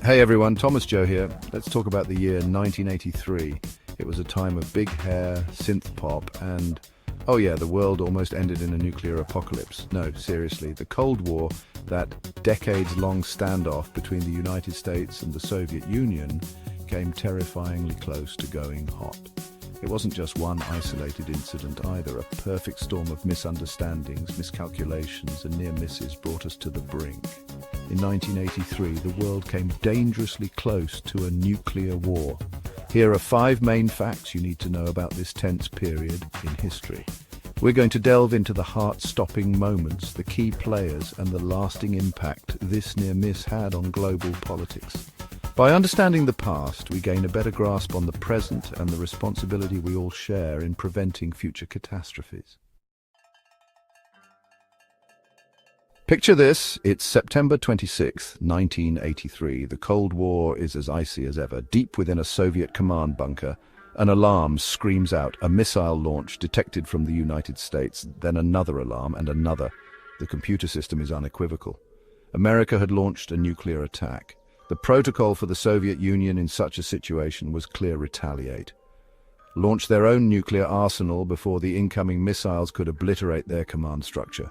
Hey everyone, Thomas Joe here. Let's talk about the year 1983. It was a time of big hair, synth pop, and oh yeah, the world almost ended in a nuclear apocalypse. No, seriously, the Cold War, that decades-long standoff between the United States and the Soviet Union, came terrifyingly close to going hot. It wasn't just one isolated incident either. A perfect storm of misunderstandings, miscalculations, and near misses brought us to the brink. In 1983, the world came dangerously close to a nuclear war. Here are 5 main facts you need to know about this tense period in history. We're going to delve into the heart-stopping moments, the key players, and the lasting impact this near miss had on global politics. By understanding the past, we gain a better grasp on the present and the responsibility we all share in preventing future catastrophes. Picture this, it's September 26, 1983. The Cold War is as icy as ever. Deep within a Soviet command bunker, an alarm screams out, a missile launch detected from the United States, then another alarm and another. The computer system is unequivocal. America had launched a nuclear attack. The protocol for the Soviet Union in such a situation was clear: retaliate. Launch their own nuclear arsenal before the incoming missiles could obliterate their command structure.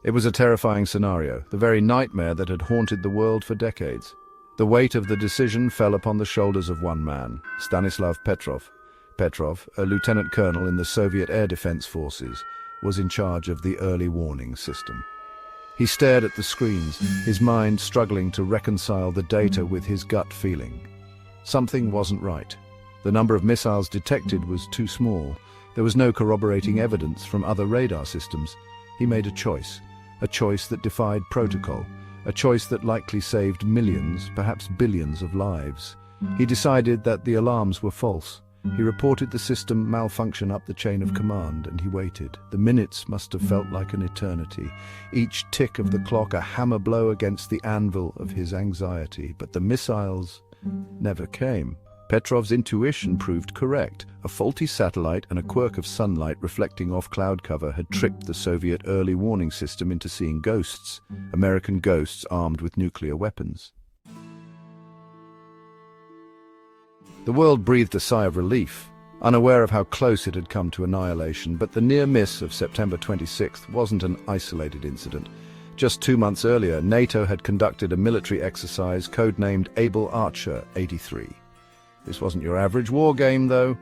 It was a terrifying scenario, the very nightmare that had haunted the world for decades. The weight of the decision fell upon the shoulders of one man, Stanislav Petrov. Petrov, a lieutenant colonel in the Soviet Air Defense Forces, was in charge of the early warning system. He stared at the screens, his mind struggling to reconcile the data with his gut feeling. Something wasn't right. The number of missiles detected was too small. There was no corroborating evidence from other radar systems. He made a choice that defied protocol, a choice that likely saved millions, perhaps billions of lives. He decided that the alarms were false. He reported the system malfunction up the chain of command, and he waited. The minutes must have felt like an eternity, each tick of the clock a hammer blow against the anvil of his anxiety. But the missiles never came. Petrov's intuition proved correct. A faulty satellite and a quirk of sunlight reflecting off cloud cover had tricked the Soviet early warning system into seeing ghosts, American ghosts armed with nuclear weapons. The world breathed a sigh of relief, unaware of how close it had come to annihilation. But the near miss of September 26th wasn't an isolated incident. Just 2 months earlier, NATO had conducted a military exercise codenamed Able Archer 83. This wasn't your average war game, though.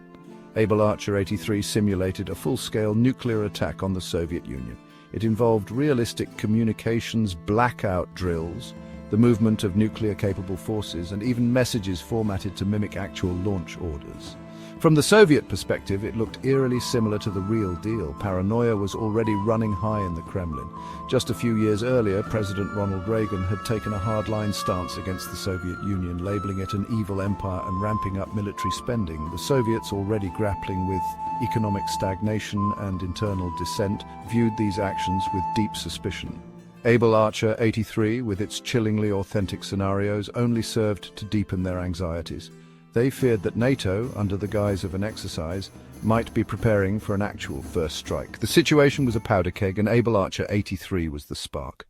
Able Archer 83 simulated a full-scale nuclear attack on the Soviet Union. It involved realistic communications, blackout drills, the movement of nuclear-capable forces, and even messages formatted to mimic actual launch orders. From the Soviet perspective, it looked eerily similar to the real deal. Paranoia was already running high in the Kremlin. Just a few years earlier, President Ronald Reagan had taken a hardline stance against the Soviet Union, labeling it an evil empire and ramping up military spending. The Soviets, already grappling with economic stagnation and internal dissent, viewed these actions with deep suspicion. Able Archer 83, with its chillingly authentic scenarios, only served to deepen their anxieties. They feared that NATO, under the guise of an exercise, might be preparing for an actual first strike. The situation was a powder keg, and Able Archer 83 was the spark.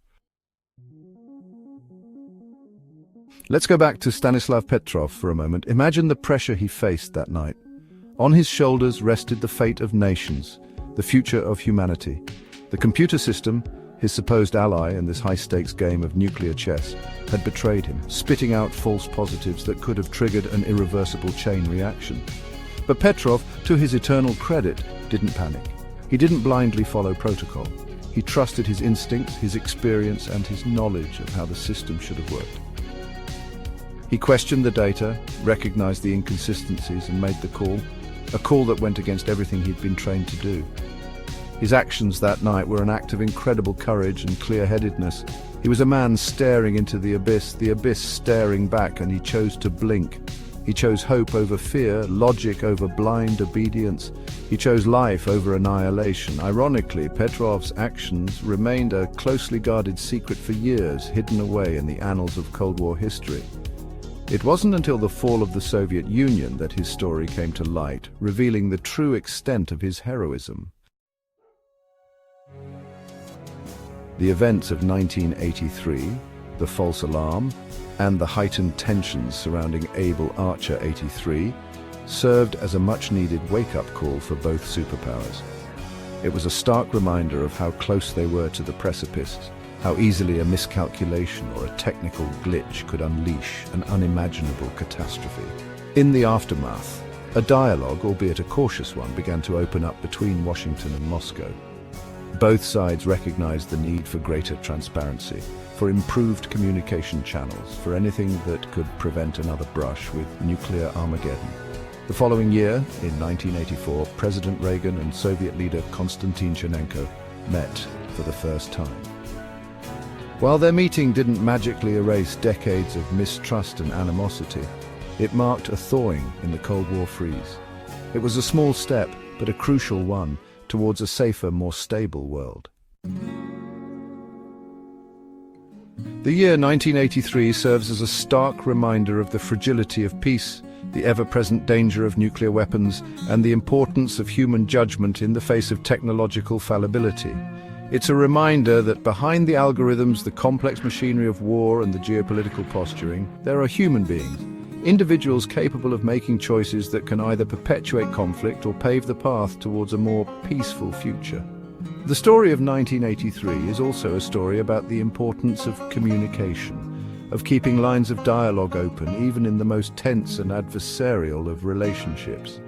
Let's go back to Stanislav Petrov for a moment. Imagine the pressure he faced that night. On his shoulders rested the fate of nations, the future of humanity. The computer system, his supposed ally in this high-stakes game of nuclear chess, had betrayed him, spitting out false positives that could have triggered an irreversible chain reaction. But Petrov, to his eternal credit, didn't panic. He didn't blindly follow protocol. He trusted his instincts, his experience, and his knowledge of how the system should have worked. He questioned the data, recognized the inconsistencies, and made the call, a call that went against everything he'd been trained to do. His actions that night were an act of incredible courage and clear-headedness. He was a man staring into the abyss staring back, and he chose to blink. He chose hope over fear, logic over blind obedience. He chose life over annihilation. Ironically, Petrov's actions remained a closely guarded secret for years, hidden away in the annals of Cold War history. It wasn't until the fall of the Soviet Union that his story came to light, revealing the true extent of his heroism. The events of 1983 the false alarm, and the heightened tensions surrounding Able Archer 83 served as a much-needed wake-up call for both superpowers. It was a stark reminder of how close they were to the precipice, how easily a miscalculation or a technical glitch could unleash an unimaginable catastrophe. In the aftermath, a dialogue, albeit a cautious one, began to open up between Washington and Moscow. Both sides recognized the need for greater transparency, for improved communication channels, for anything that could prevent another brush with nuclear Armageddon. The following year, in 1984, President Reagan and Soviet leader Konstantin Chernenko met for the first time. While their meeting didn't magically erase decades of mistrust and animosity, it marked a thawing in the Cold War freeze. It was a small step, but a crucial one, towards a safer, more stable world. The year 1983 serves as a stark reminder of the fragility of peace, the ever-present danger of nuclear weapons, and the importance of human judgment in the face of technological fallibility. It's a reminder that behind the algorithms, the complex machinery of war, and the geopolitical posturing, there are human beings, individuals capable of making choices that can either perpetuate conflict or pave the path towards a more peaceful future. The story of 1983 is also a story about the importance of communication, of keeping lines of dialogue open even in the most tense and adversarial of relationships.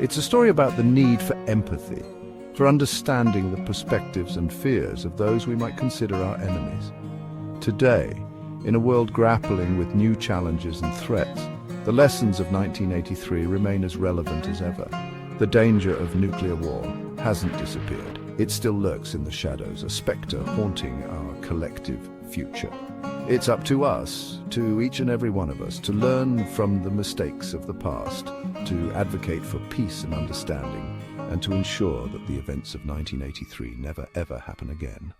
It's a story about the need for empathy, for understanding the perspectives and fears of those we might consider our enemies. Today, in a world grappling with new challenges and threats, the lessons of 1983 remain as relevant as ever. The danger of nuclear war hasn't disappeared. It still lurks in the shadows, a spectre haunting our collective future. It's up to us, to each and every one of us, to learn from the mistakes of the past, to advocate for peace and understanding, and to ensure that the events of 1983 never ever happen again.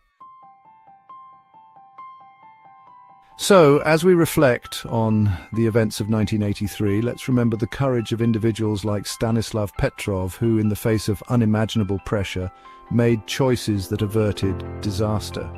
So, as we reflect on the events of 1983, let's remember the courage of individuals like Stanislav Petrov, who, in the face of unimaginable pressure, made choices that averted disaster.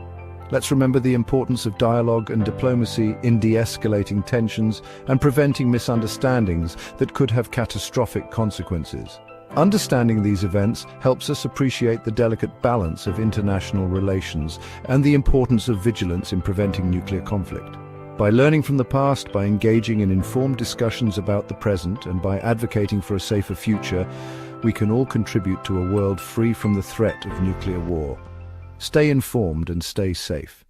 Let's remember the importance of dialogue and diplomacy in de-escalating tensions and preventing misunderstandings that could have catastrophic consequences. Understanding these events helps us appreciate the delicate balance of international relations and the importance of vigilance in preventing nuclear conflict. By learning from the past, by engaging in informed discussions about the present, and by advocating for a safer future, we can all contribute to a world free from the threat of nuclear war. Stay informed and stay safe.